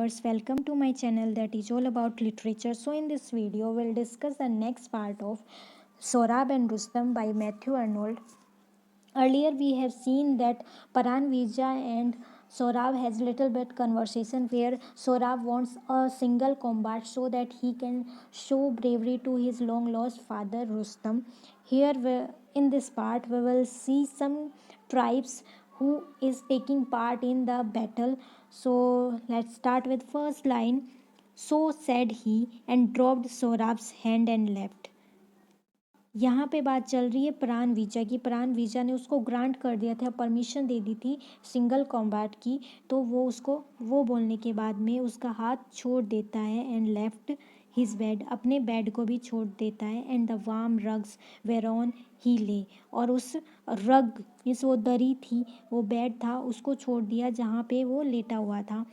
viewers, welcome to my channel that is all about literature. So in this video we'll discuss the next part of Sorab and Rustam by Matthew Arnold. Earlier we have seen that Paranvija and Sorab has little bit conversation where Sorab wants a single combat so that he can show bravery to his long lost father Rustam. Here in this part we will see some tribes who is taking part in the battle. So let's start with first line. So said he and dropped Sorab's hand and left. यहाँ पे बात चल रही है प्राण visa की। प्राण visa ने उसको ग्रांट कर दिया था, परमिशन दे दी थी सिंगल कॉम्बैट की, तो वो उसको वो बोलने के बाद में उसका हाथ छोड़ देता है एंड लेफ्ट हिज बेड, अपने बेड को भी छोड़ देता है and the warm rugs whereon he lay, और उस रग मीन्स वो दरी थी, वो बेड था, उसको छोड़ दिया जहाँ पे वो लेटा हुआ था।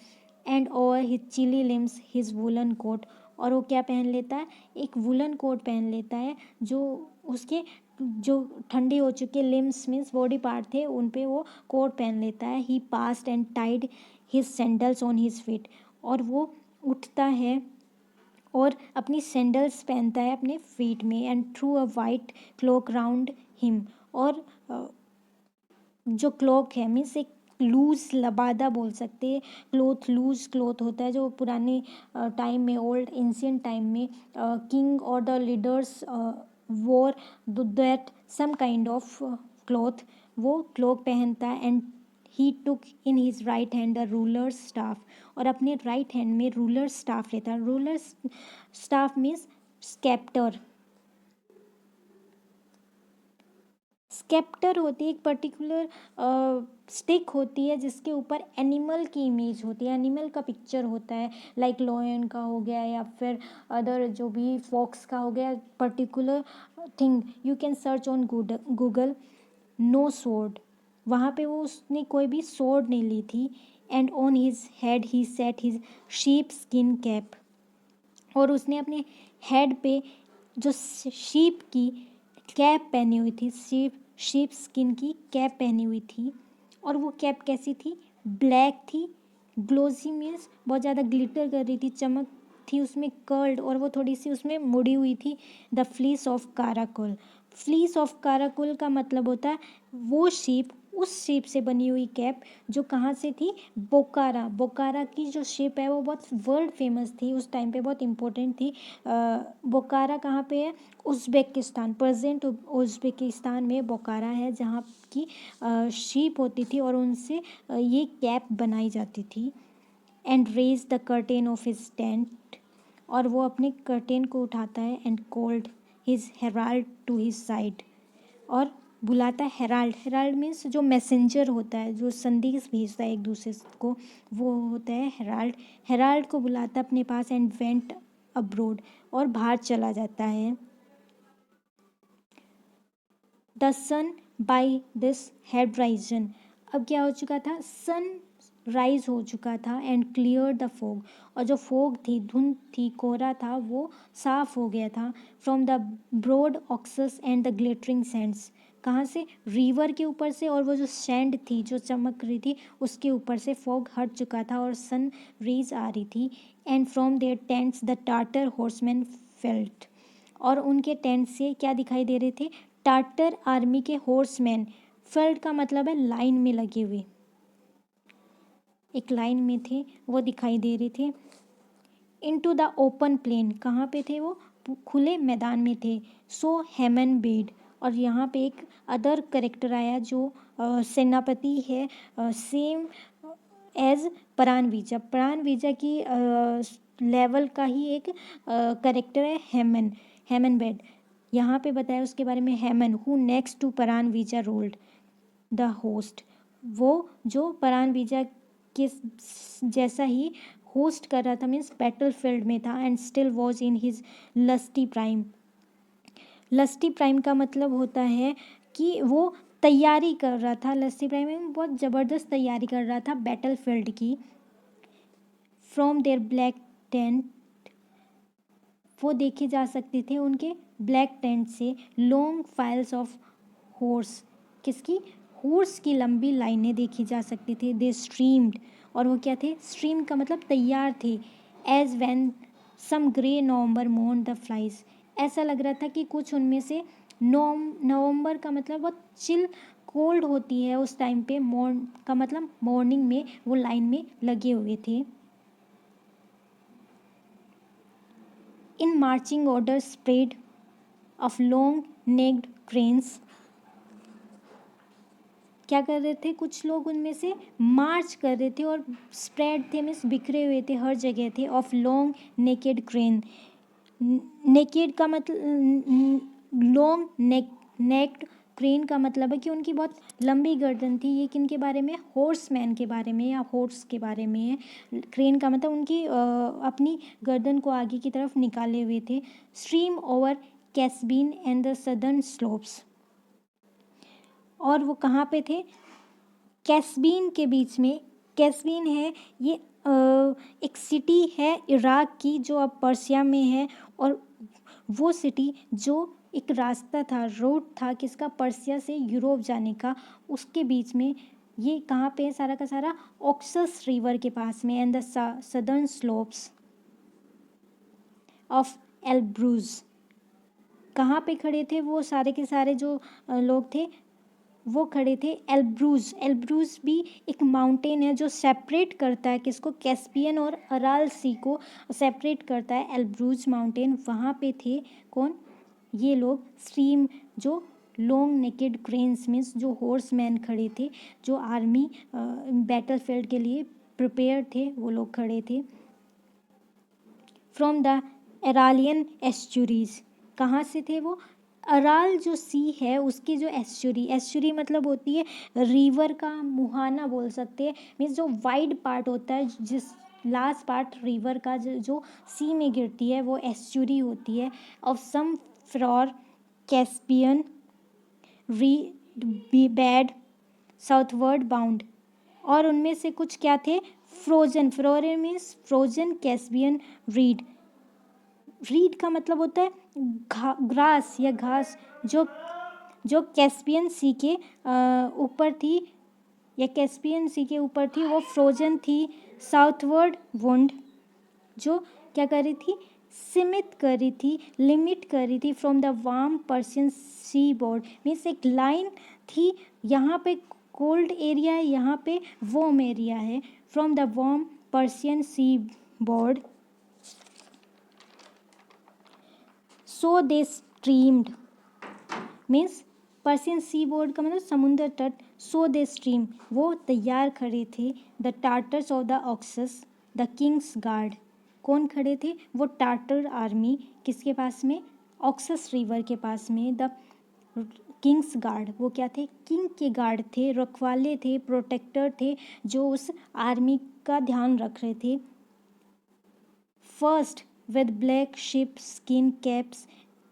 And over his chilly limbs his woollen coat, और वो क्या पहन लेता है, एक वुलन कोट पहन लेता है जो उसके जो ठंडे हो चुके लिम्स मीन्स बॉडी पार्ट थे उन पे वो कोट पहन लेता है। He passed and tied his sandals on his feet, और वो उठता है और अपनी सैंडल्स पहनता है अपने फीट में and threw a white cloak round him, और जो क्लोक है मीन्स एक लूज लबादा बोल सकते हैं, क्लोथ लूज क्लोथ होता है जो पुराने टाइम में ओल्ड एंशियंट टाइम में किंग और the leaders wore that some kind of cloth, वो क्लोक पहनता है and he took in his right hand a ruler staff, और अपने राइट हैंड में रूलर स्टाफ लेता है। Ruler staff means sceptre. Sceptre होती है एक पर्टिकुलर स्टिक होती है जिसके ऊपर एनिमल की इमेज होती है, एनिमल का पिक्चर होता है, लाइक लॉयन का हो गया या फिर अदर जो भी फॉक्स का हो गया, particular thing. You can search on Google. No sword, वहाँ पे वो उसने कोई भी स्वॉर्ड नहीं ली थी। And on his head he set his sheep skin cap, और उसने अपने हेड पे जो शीप की कैप पहनी हुई थी, शीप स्किन की कैप पहनी हुई थी, और वो कैप कैसी थी, ब्लैक थी, ग्लोजी मीन्स बहुत ज़्यादा ग्लिटर कर रही थी, चमक थी उसमें, कर्ल्ड, और वो थोड़ी सी उसमें मुड़ी हुई थी। The fleece of Karakul, fleece of Karakul का मतलब होता है वो शीप, उस शीप से बनी हुई कैप जो कहाँ से थी, बोकारा। बोकारा की जो शिप है वो बहुत वर्ल्ड फेमस थी उस टाइम पे, बहुत इम्पोर्टेंट थी। बोकारा कहाँ पे है, उज़्बेकिस्तान, प्रेजेंट उज़्बेकिस्तान में बोकारा है जहाँ की शिप होती थी और उनसे ये कैप बनाई जाती थी। And raise the curtain of his tent, और वो अपने कर्टेन को उठाता है and called his herald to his side, और बुलाता है हेराल्ड। हेराल्ड मीन्स जो मैसेंजर होता है, जो संदेश भेजता है एक दूसरे को, वो होता है हेराल्ड। हेराल्ड को बुलाता है अपने पास एंड वेंट अब्रोड, और बाहर चला जाता है। The sun by this had risen, अब क्या हो चुका था, सन राइज हो चुका था एंड क्लियर द फोग, और जो फोग थी, धुंध थी, कोहरा था, वो साफ हो गया था। From the broad Oxus and the glittering sands, कहाँ से, रिवर के ऊपर से, और वो जो सैंड थी जो चमक रही थी उसके ऊपर से फॉग हट चुका था और सन रेज आ रही थी। And from their tents the Tatar horsemen felt, और उनके टेंट से क्या दिखाई दे रहे थे, टाटर आर्मी के हॉर्समैन। फेल्ट का मतलब है लाइन में लगे हुए, एक लाइन में थे, वो दिखाई दे रहे थे। इनटू द ओपन प्लेन, कहाँ पे थे वो, खुले मैदान में थे। सो हेमन बेड, और यहाँ पे एक अदर करेक्टर आया जो सेनापति है, सेम एज प्राणवीजा। प्राणवीजा की लेवल का ही एक करेक्टर है हेमन, हेमन बेड। यहाँ पे बताया उसके बारे में, Haman who next to Peranwisa ruled the host, वो जो प्राणवीजा के जैसा ही होस्ट कर रहा था, मीन्स बैटल फील्ड में था। And still was in his lusty prime. Lusty prime का मतलब होता है कि वो तैयारी कर रहा था, लस्टी प्राइम में बहुत ज़बरदस्त तैयारी कर रहा था बैटल फील्ड की। फ्रॉम देयर ब्लैक टेंट, वो देखे जा सकते थे उनके ब्लैक टेंट से, लॉन्ग फाइल्स ऑफ हॉर्स, किसकी, हॉर्स की लंबी लाइनें देखी जा सकती थी। दे स्ट्रीम्ड, और वो क्या थे, स्ट्रीम का मतलब तैयार थे। As when some grey November morn the flies, ऐसा लग रहा था कि कुछ उनमें से नवंबर का मतलब बहुत चिल कोल्ड होती है उस टाइम पे, मॉर्न का मतलब मॉर्निंग में वो लाइन में लगे हुए थे। In marching order spread of long necked cranes, क्या कर रहे थे, कुछ लोग उनमें से मार्च कर रहे थे और स्प्रेड थे मीन्स बिखरे हुए थे, हर जगह थे। Of long naked crane, naked का मतलब लॉन्ग नेक्ड क्रेन का मतलब है कि उनकी बहुत लंबी गर्दन थी। ये किन के बारे में, हॉर्समैन के बारे में या हॉर्स के बारे में है। क्रेन का मतलब उनकी अपनी गर्दन को आगे की तरफ निकाले हुए थे। Stream over Casbin and the southern slopes, और वो कहाँ पे थे, कैस्बीन के बीच में। कैस्बीन है ये एक सिटी है इराक की जो अब पर्सिया में है, और वो सिटी जो एक रास्ता था, रोड था किसका, पर्सिया से यूरोप जाने का, उसके बीच में। ये कहाँ पे है सारा का सारा, ऑक्सस रिवर के पास में। And the southern slopes of Elburz, कहाँ पे खड़े थे वो सारे के सारे जो लोग थे, वो खड़े थे एल्ब्रूज। एल्ब्रूज भी एक माउंटेन है जो सेपरेट करता है किसको, कैस्पियन और अराल सी को सेपरेट करता है एल्ब्रूज माउंटेन। वहाँ पे थे कौन, ये लोग स्ट्रीम जो लॉन्ग नेकेड क्रेन्स मीन्स जो हॉर्स मैन खड़े थे, जो आर्मी बैटल फील्ड के लिए प्रिपेयर थे, वो लोग खड़े थे। फ्रॉम द एरालियन एस्चुरीज, कहाँ से थे वो, अराल जो सी है उसकी जो एस्चुरी, एस्चुरी मतलब होती है रिवर का मुहाना बोल सकते हैं, मीन्स जो वाइड पार्ट होता है, जिस लास्ट पार्ट रिवर का जो सी में गिरती है वो एस्चुरी होती है। Of some frore Caspian reed bed southward bound, और उनमें से कुछ क्या थे, frozen, frore means frozen Caspian reed. Reed का मतलब होता है ग्रास या घास, जो जो कैस्पियन सी के ऊपर थी, या कैस्पियन सी के ऊपर थी, वो फ्रोजन थी। साउथवर्ड वुंड, जो क्या कर रही थी, सीमित कर रही थी, लिमिट कर रही थी। From the warm Persian seaboard means एक लाइन थी, यहाँ पे कोल्ड एरिया है, यहाँ पे वार्म एरिया है। From the warm Persian seaboard so they streamed, means Persian seaboard का मतलब समुद्र तट, सो दे स्ट्रीम, वो तैयार खड़े थे। The Tartars of the Oxus the Kings guard, कौन खड़े थे, वो टार्टर आर्मी किसके पास में, ऑक्सस रिवर के पास में। द किंग्स गार्ड, वो क्या थे, किंग के गार्ड थे, रखवाले थे, प्रोटेक्टर थे, जो उस आर्मी का ध्यान रख रहे थे। First with black sheepskin caps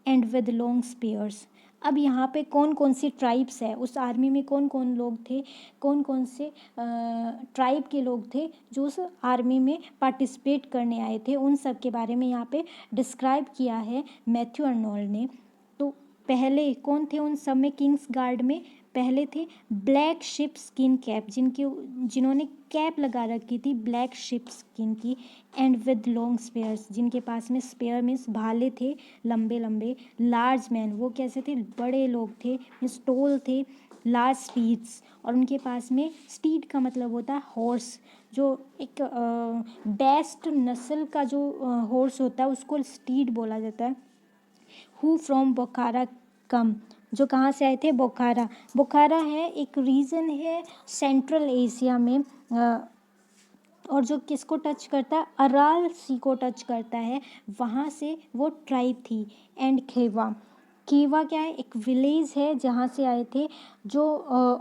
and with long spears, अब यहाँ पे कौन कौन सी ट्राइब्स है, उस आर्मी में कौन कौन लोग थे, कौन कौन से ट्राइब के लोग थे जो उस आर्मी में पार्टिसिपेट करने आए थे, उन सब के बारे में यहाँ पे डिस्क्राइब किया है मैथ्यू अर्नोल्ड ने। तो पहले कौन थे उन सब में, किंग्स गार्ड में पहले थे ब्लैक शिप स्किन कैप, जिन्होंने कैप लगा रखी थी ब्लैक शिप स्किन की। एंड विद लॉन्ग स्पेयर्स, जिनके पास में स्पेयर मीन्स भाले थे लंबे लंबे। लार्ज मैन, वो कैसे थे, बड़े लोग थे, मीन्स टोल थे। लार्ज स्टीड्स, और उनके पास में स्टीड का मतलब होता है हॉर्स, जो एक बेस्ट नस्ल का जो हॉर्स होता है उसको स्टीड बोला जाता है। हु फ्रॉम बोखारा कम, जो कहाँ से आए थे, बोखारा। बोखारा है एक रीजन है सेंट्रल एशिया में, और जो किसको टच करता है, अराल सी को टच करता है, वहाँ से वो ट्राइब थी। एंड खेवा, खेवा क्या है, एक विलेज है जहाँ से आए थे, जो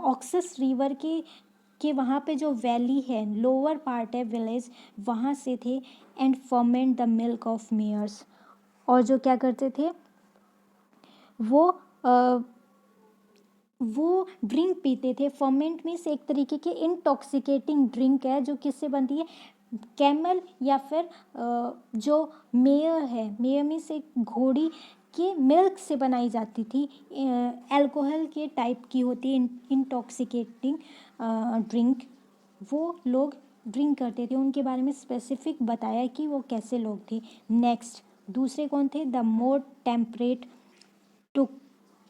ऑक्सस रिवर के वहाँ पे जो वैली है, लोअर पार्ट है विलेज, वहाँ से थे। And ferment the milk of mares, और जो क्या करते थे वो वो ड्रिंक पीते थे। फर्मेंट मीन्स एक तरीके की इंटॉक्सिकेटिंग ड्रिंक है, जो किससे बनती है, कैमल या फिर जो मेयर है, मेयर मीन्स एक घोड़ी के मिल्क से बनाई जाती थी। अल्कोहल के टाइप की होती है इंटॉक्सिकेटिंग ड्रिंक। वो लोग ड्रिंक करते थे, उनके बारे में स्पेसिफिक बताया कि वो कैसे लोग थे। नेक्स्ट दूसरे कौन थे? The more temperate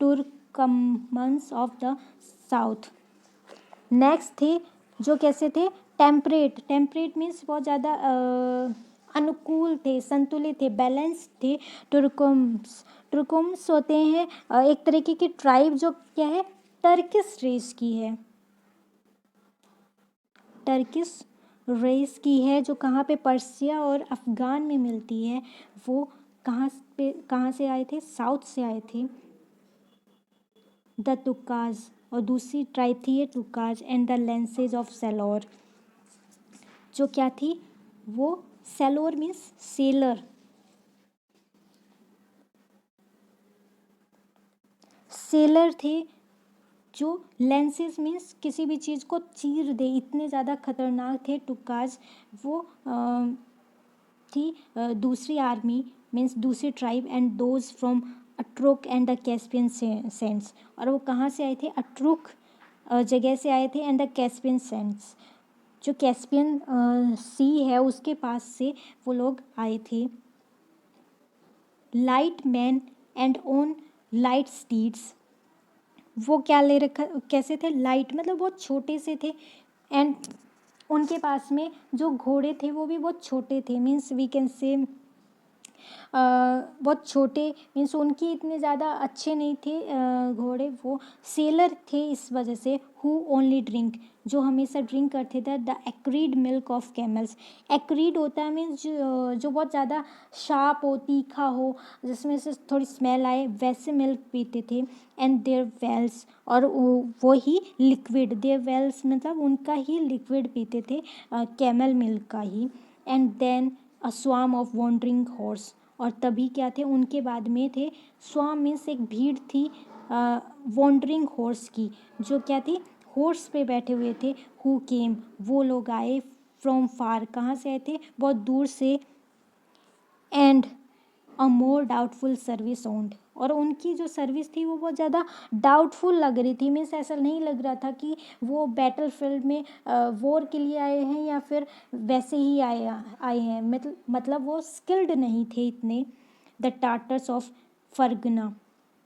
Turkmans of the south. Next थे जो कैसे थे? टेम्परेट। टेम्परेट मीन्स बहुत ज़्यादा अनुकूल थे, संतुलित थे, बैलेंस थे। तुर्कम्स, तुर्कम्स होते हैं एक तरीके की ट्राइब जो क्या है? टर्किश रेस की है, टर्किश रेस की है, जो कहाँ पे? पर्सिया और अफ़गान में मिलती है। वो कहाँ से आए थे? साउथ से आए थे। द तुकाज, और दूसरी ट्राइब थी ये तुकाज, and the lenses of sailor, जो क्या थी? वो सेलोर मीन्स सेलर, सेलर थे। जो लेंसेज मीन्स किसी भी चीज़ को चीर दे, इतने ज़्यादा खतरनाक थे टुकाज। वो थी दूसरी आर्मी मीन्स दूसरी tribe, and those from Attruck and the Caspian sands, और वो कहाँ से आए थे? अट्रुक जगह से आए थे, एंड द कैस्पियन सेंट्स, जो कैस्पियन सी है उसके पास से वो लोग आए थे। Light man and own light steeds, वो क्या ले रखा? कैसे थे? लाइट मतलब बहुत छोटे से थे, एंड उनके पास में जो घोड़े थे वो भी बहुत छोटे थे, मीन्स वी कैन से बहुत छोटे, मीन्स उनकी इतने ज़्यादा अच्छे नहीं थे घोड़े। वो सेलर थे इस वजह से। हु ओनली ड्रिंक, जो हमेशा ड्रिंक करते थे the acrid milk of camels. Acrid होता है मीन्स जो बहुत ज़्यादा शार्प हो, तीखा हो, जिसमें से थोड़ी स्मेल आए, वैसे मिल्क पीते थे। एंड देयर वेल्स, और वो ही लिक्विड, देयर वेल्स मतलब उनका ही लिक्विड पीते थे, कैमल मिल्क का ही। एंड देन अ स्वाम ऑफ वॉन्डरिंग हॉर्स, और तभी क्या थे? उनके बाद में थे स्वाम मीन्स एक भीड़ थी वॉन्डरिंग हॉर्स की, जो क्या थी? हॉर्स पे बैठे हुए थे। हु केम, वो लोग आए। फ्रॉम फार, कहाँ से आए थे? बहुत दूर से। And a more doubtful service owned, और उनकी जो सर्विस थी वो बहुत ज़्यादा डाउटफुल लग रही थी, मीन्स ऐसा नहीं लग रहा था कि वो बैटल फील्ड में वॉर के लिए आए हैं या फिर वैसे ही आए हैं, मतलब वो स्किल्ड नहीं थे इतने। द टाटर्स ऑफ फरगना,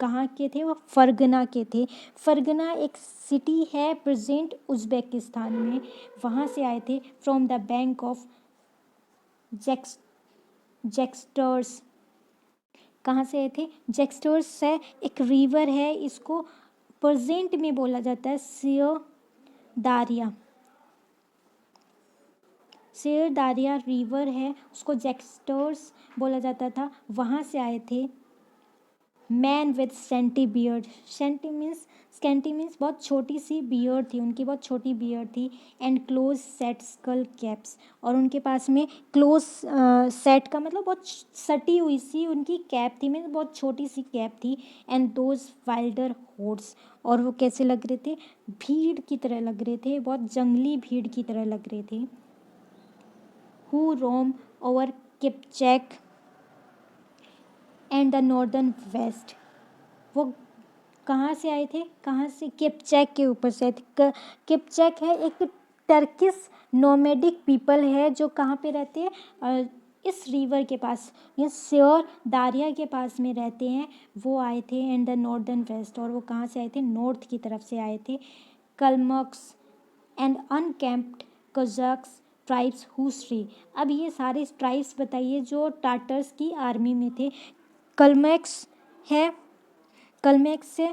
कहाँ के थे वो? फरगना के थे। फरगना एक सिटी है प्रेजेंट उज़्बेकिस्तान में, वहाँ से आए थे। फ्रॉम द बैंक ऑफ जेक्स्टर्स, कहाँ से आए थे? जेक्स्टर्स है एक रिवर है, इसको प्रेजेंट में बोला जाता है सियर दारिया। सियर दारिया रिवर है, उसको जेक्स्टर्स बोला जाता था, वहाँ से आए थे। Man with scanty beard, scanty means बहुत छोटी सी बियर्ड थी उनकी, बहुत छोटी बियर्ड थी। And close set skull caps, और उनके पास में क्लोज सेट का मतलब बहुत सटी हुई सी उनकी कैप थी, मीन्स बहुत छोटी सी कैप थी। एंड दोज वाइल्डर हॉर्स, और वो कैसे लग रहे थे? भीड़ की तरह लग रहे थे, बहुत जंगली भीड़ की तरह लग रहे थे। Who roam over Kipchak and the northern waste, वो कहाँ से आए थे? कहाँ से? किपचैक के ऊपर से आए थे। किपचैक है एक टर्किश नोमैडिक पीपल है, जो कहाँ पे रहते हैं? इस रिवर के पास, ये श्योर दारिया के पास में रहते हैं। वो आए थे। एंड द नॉर्दर्न वेस्ट, और वो कहाँ से आए थे? नॉर्थ की तरफ से आए थे। कलमक्स एंड अनकैम्प्ड कजाक्स ट्राइब्स हु श्री, अब ये सारे ट्राइब्स बताइए जो टाटर्स की आर्मी में थे। कलमैक्स है, कलमैक्स से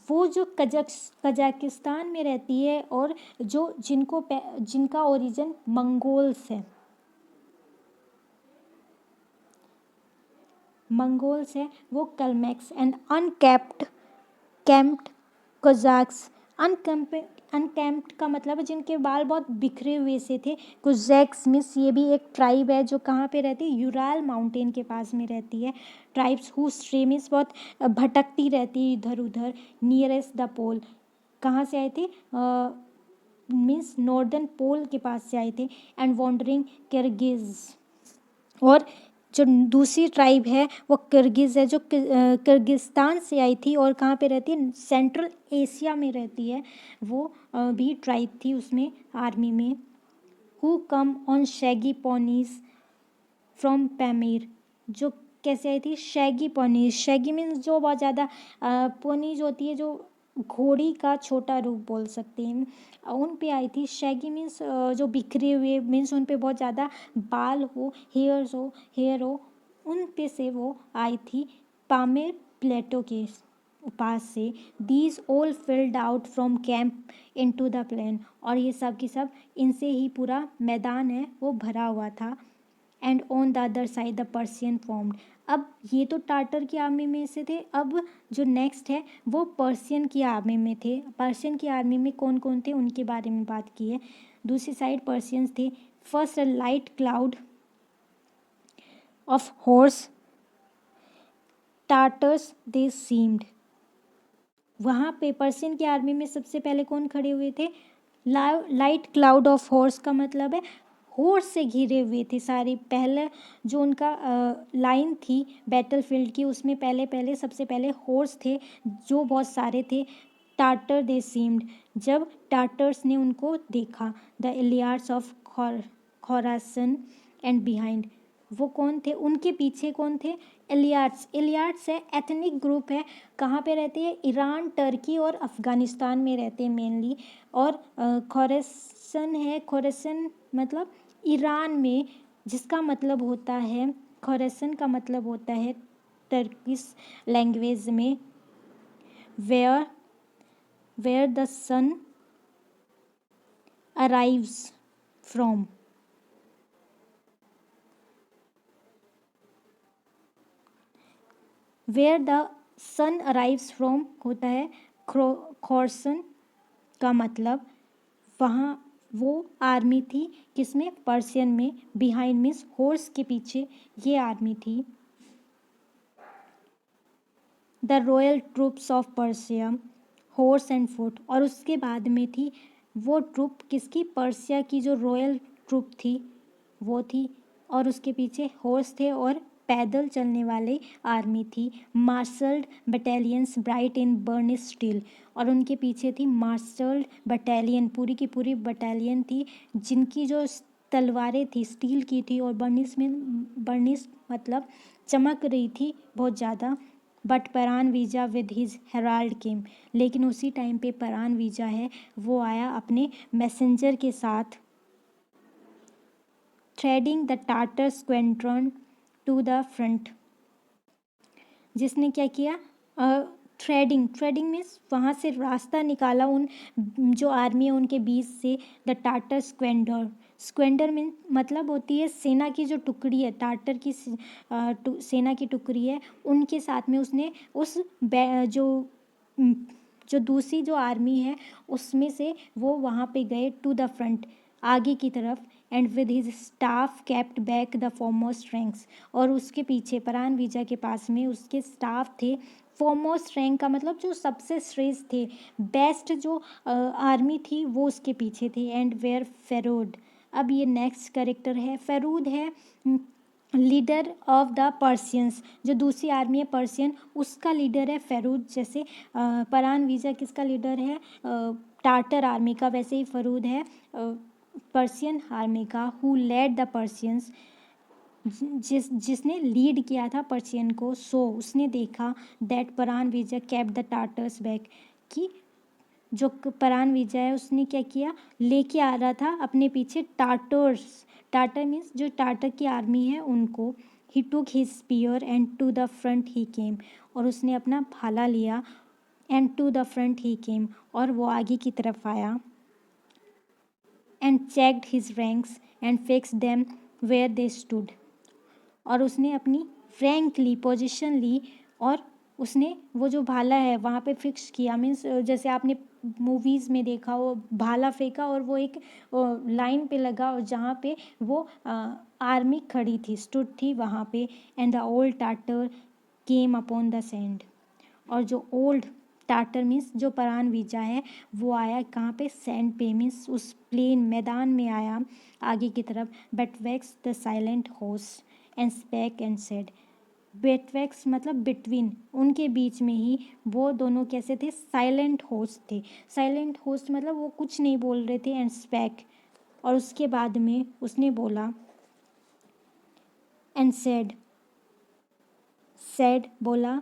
वो जो कजाकिस्तान में रहती है, और जो जिनका ओरिजिन मंगोल्स है, वो कलमैक्स। एंड कैम्प्ड कोजाक्स, अनकैम्प्ड का मतलब है जिनके बाल बहुत बिखरे हुए से थे। कोजैक्स मिस, ये भी एक ट्राइब है जो कहाँ पे रहती है? यूराल माउंटेन के पास में रहती है। ट्राइब्स हु स्ट्रे मीन्स बहुत भटकती रहती है इधर उधर। नियरेस्ट द पोल, कहाँ से आए थे? मीन्स नॉर्दर्न पोल के पास से आए थे। एंड वॉन्डरिंग किर्गिज, और जो दूसरी ट्राइब है वो किर्गिज़ है, जो किर्गिस्तान से आई थी, और कहाँ पे रहती है? सेंट्रल एशिया में रहती है। वो भी ट्राइब थी उसमें आर्मी में। Who come on shaggy ponies from Pamir, जो कैसे आई थी, शैगी पोनीज, शैगी मीन्स जो बहुत ज़्यादा, पोनीज होती है जो घोड़ी का छोटा रूप बोल सकते हैं, उन पे आई थी। शैगी मीन्स जो बिखरे हुए, मीन्स उन पे बहुत ज़्यादा बाल हो, हेयर हो, उन पे से वो आई थी पामेर प्लेटो के पास से। These all filed out from camp into the plain, और ये सब की सब इनसे ही पूरा मैदान है वो भरा हुआ था। And on the other side the Persian formed, अब ये तो टाटर की आर्मी में से थे, अब जो नेक्स्ट है वो पर्सियन की आर्मी में थे। पर्सियन की आर्मी में कौन कौन थे उनके बारे में बात की है। दूसरी साइड पर्सियंस थे। First a light cloud of horse Tatars they seemed, वहाँ पे पर्सियन की आर्मी में सबसे पहले कौन खड़े हुए थे, लाइट क्लाउड ऑफ हॉर्स का मतलब है हॉर्स से घिरे हुए थे सारे। पहले जो उनका लाइन थी बैटलफील्ड की, उसमें पहले सबसे पहले हॉर्स थे जो बहुत सारे थे। टाटर दे सीम्ड, जब टाटर्स ने उनको देखा। The इलियार्ड्स of Khorasan and behind, वो कौन थे, उनके पीछे कौन थे, इलियाड्स। इलियाड्स है एथनिक ग्रुप है, कहाँ पे रहते हैं, ईरान, टर्की और अफ़गानिस्तान में रहते हैं मेनली। और खोरासन है, खोरासन मतलब ईरान में, जिसका मतलब होता है, खोरासन का मतलब होता है टर्किश लैंग्वेज में where where the sun arrives from, where the sun arrives from होता है खोरसन का मतलब, वहाँ वो आर्मी थी किसमें, पर्सियन में। बिहाइंड मीन्स हॉर्स के पीछे ये आर्मी थी। The royal troops of Persia horse and foot, और उसके बाद में थी वो ट्रूप किसकी, पर्सिया की जो रॉयल ट्रूप थी वो थी, और उसके पीछे हॉर्स थे और पैदल चलने वाले आर्मी थी। Marshalled battalions bright in burnish steel, और उनके पीछे थी मार्शल्ड बटालियन, पूरी की पूरी बटालियन थी जिनकी जो तलवारें थी स्टील की थी, और बर्निश मतलब चमक रही थी बहुत ज़्यादा। बट परान वीजा विद हिज हेराल्ड केम, लेकिन उसी टाइम पे परान वीजा है वो आया अपने मैसेंजर के साथ। Threading the Tatar squadron to the front, जिसने क्या किया, थ्रेडिंग मीन्स वहाँ से रास्ता निकाला उन जो आर्मी है उनके बीच से। द टाटर स्क्वेंडर मीन मतलब होती है सेना की जो टुकड़ी है, टाटर की सेना की टुकड़ी है, उनके साथ में उसने उस जो दूसरी जो आर्मी है उसमें से वो वहाँ पे गए टू द फ्रंट, आगे की तरफ। And with his staff kept back the foremost ranks, और उसके पीछे परान वीजा के पास में उसके स्टाफ थे। फॉरमोस्ट रैंक का मतलब जो सबसे श्रेष्ठ थे, बेस्ट जो आर्मी थी वो उसके पीछे थी। एंड वेयर फेरूड, अब ये नेक्स्ट करेक्टर है, फेरूद है लीडर ऑफ द पर्सियंस, जो दूसरी आर्मी है पर्सियन उसका लीडर है फेरूद। जैसे परान वीजा किसका लीडर है, टाटर आर्मी का, वैसे ही फरूद है पर्सियन आर्मी का। हु लेड द पर्सियंस, जिसने लीड किया था पर्सियन को। सो उसने देखा दैट परान visa kept the Tatars back, कि जो परान वीजा है उसने क्या किया, लेके आ रहा था अपने पीछे टाटर्स, टाटर मीन्स जो टाटर की आर्मी है उनको। He took his spear and to the front he came, और उसने अपना भाला लिया। And to the front he came, और वो आगे की तरफ आया। And checked his ranks and fixed them where they stood, और उसने अपनी रैंक ली, पोजीशन ली, और उसने वो जो भाला है वहाँ पे फिक्स किया। मीन्स जैसे आपने मूवीज़ में देखा हो, भाला फेंका और वो एक लाइन पे लगा, और जहाँ पे वो आर्मी खड़ी थी, स्टूड थी वहाँ पे। And the old tartar came upon the sand, और जो ओल्ड टाटर मीन्स जो परान वीजा है वो आया कहाँ पे, सैंड पे, मीन्स उस प्लेन मैदान में आया आगे की तरफ। Betwixt the silent host and spake and said, betwixt मतलब बिटवीन, उनके बीच में ही वो दोनों कैसे थे, साइलेंट होस्ट थे। साइलेंट होस्ट मतलब वो कुछ नहीं बोल रहे थे। एंड स्पेक, और उसके बाद में उसने बोला एंड सेड बोला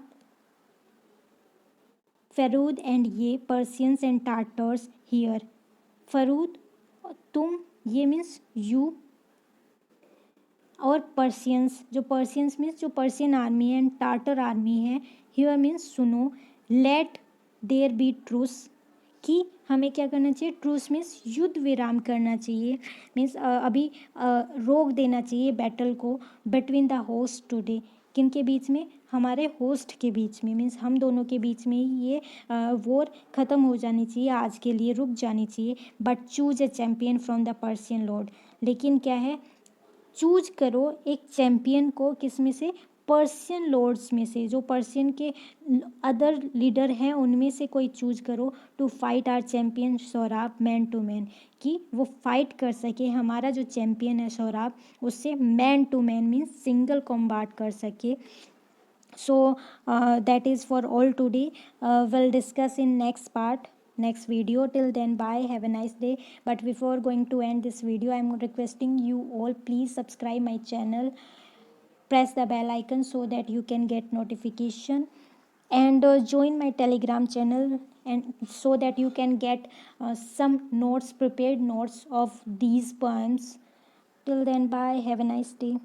फरूद एंड ये पर्सियंस एंड टाटर्स हियर। फरूद तुम, ये मीन्स यू, और पर्सियंस, जो पर्सियंस मीन्स जो पर्सियन आर्मी है, एंड टाटर आर्मी है, हियर मीन्स सुनो, लेट देयर बी ट्रूस, कि हमें क्या करना चाहिए, ट्रूस मीन्स युद्ध विराम करना चाहिए, मीन्स अभी रोक देना चाहिए बैटल को, बिटवीन द होस्ट टुडे, किन के बीच में, हमारे होस्ट के बीच में, मीन्स हम दोनों के बीच में ही ये वॉर ख़त्म हो जानी चाहिए, आज के लिए रुक जानी चाहिए, but choose a champion from the Persian Lord, लेकिन क्या है, चूज करो एक चैम्पियन को, किस में से, पर्सियन लॉर्ड्स में से, जो पर्सियन के अदर लीडर हैं उनमें से कोई चूज करो, to fight our champion Sohrab man to man, कि वो फाइट कर सके, हमारा जो चैम्पियन है सौराब, उससे man to man means single combat कर सके। So that is for all today. We'll discuss in next video. Till then, bye, have a nice day. But before going to end this video, I'm requesting you all, please subscribe my channel, press the bell icon so that you can get notification, and join my telegram channel, and so that you can get some notes, prepared notes of these poems. Till then, bye, have a nice day.